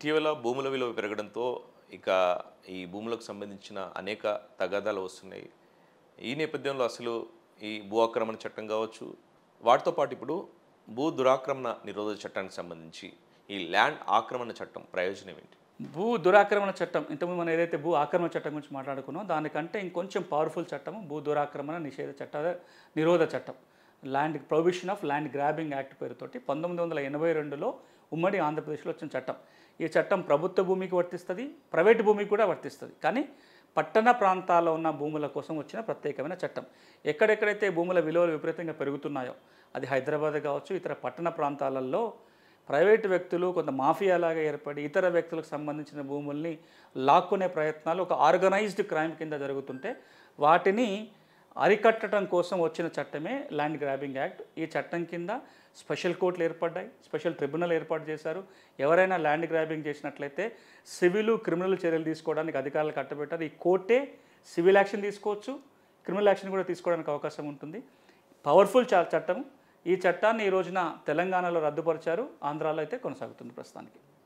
ఇటీవల భూముల విలువ పెరగడంతో ఇక ఈ భూములకు సంబంధించిన అనేక తగాదాలు వస్తున్నాయి. ఈ నేపథ్యంలో అసలు ఈ భూ ఆక్రమణ చట్టం కావచ్చు, వాటితో పాటు ఇప్పుడు భూ దురాక్రమణ నిరోధక చట్టానికి సంబంధించి ఈ ల్యాండ్ ఆక్రమణ చట్టం ప్రయోజనం ఏంటి? భూ దురాక్రమణ చట్టం ఇంతకుముందు మనం ఏదైతే భూ ఆక్రమణ చట్టం గురించి మాట్లాడుకున్నామో దానికంటే ఇంకొంచెం పవర్ఫుల్ చట్టం భూ దురాక్రమణ నిషేధ నిరోధ చట్టం, land prohibition of land grabbing act పేరుతోటి 1982లో ఉమ్మడి ఆంధ్రప్రదేశ్లో వచ్చిన చట్టం. ఈ చట్టం ప్రభుత్వ భూమికి వర్తిస్తుంది, ప్రైవేటు భూమికి కూడా వర్తిస్తుంది. కానీ పట్టణ ప్రాంతాల్లో ఉన్న భూముల కోసం వచ్చిన ప్రత్యేకమైన చట్టం. ఎక్కడెక్కడైతే భూముల విలువలు విపరీతంగా పెరుగుతున్నాయో, అది హైదరాబాద్ కావచ్చు, ఇతర పట్టణ ప్రాంతాలలో ప్రైవేటు వ్యక్తులు కొంత మాఫియాలాగా ఏర్పడి ఇతర వ్యక్తులకు సంబంధించిన భూముల్ని లాక్కునే ప్రయత్నాలు ఒక ఆర్గనైజ్డ్ క్రైమ్ కింద జరుగుతుంటే వాటిని అరికట్టడం కోసం వచ్చిన చట్టమే ల్యాండ్ గ్రాబింగ్ యాక్ట్. ఈ చట్టం కింద స్పెషల్ కోర్టులు ఏర్పడ్డాయి, స్పెషల్ ట్రిబ్యునల్ ఏర్పాటు చేశారు. ఎవరైనా ల్యాండ్ గ్రాబింగ్ చేసినట్లయితే సివిల్ క్రిమినల్ చర్యలు తీసుకోవడానికి అధికారులు కట్టబెట్టారు. ఈ కోర్టే సివిల్ యాక్షన్ తీసుకోవచ్చు, క్రిమినల్ యాక్షన్ కూడా తీసుకోవడానికి అవకాశం ఉంటుంది. పవర్ఫుల్ చట్టం. ఈ చట్టాన్ని ఈ రోజున తెలంగాణలో రద్దుపరిచారు, ఆంధ్రాలో అయితే కొనసాగుతుంది ప్రస్తుతానికి.